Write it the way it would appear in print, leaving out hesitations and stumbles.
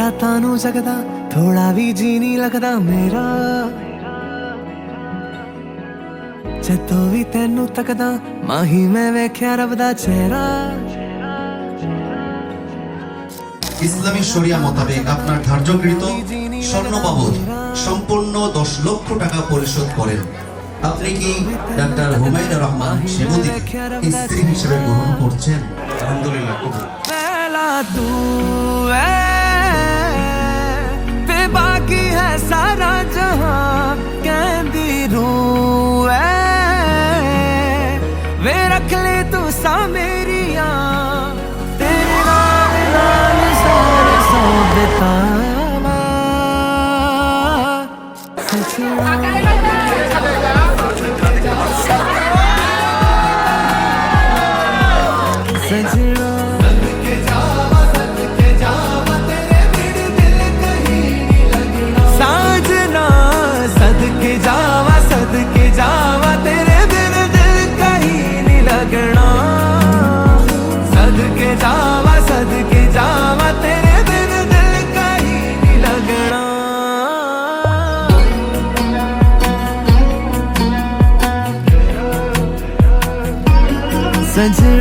रातां नूं जगदा थोड़ा भी जी नहीं लगदा मेरा जदों भी तैनू तकदा माही मैं वेख्या रब दा चेहरा। ইসলামী শরিয়া মোতাবেক আপনার ধার্যকৃত স্বর্ণ বাবদ সম্পূর্ণ 10 লক্ষ টাকা পরিশোধ করেন। আপনি কি ডাক্তার হুমায়ুন রহমান সেবতী স্ত্রী হিসেবে গ্রহণ করছেন? আলহামদুলিল্লাহ কবুল। पहला तू है ते बाकी है सारा जहां कहंदी रूह है वे रख ले तू सा मेरिया तेरे नाल सारे सौ बितावा सजना। साजना सदके जावा तेरे बिन दिल कहीं नहीं लगना। सदके जावा तेरे बिन दिल कहीं नहीं लगना। सजना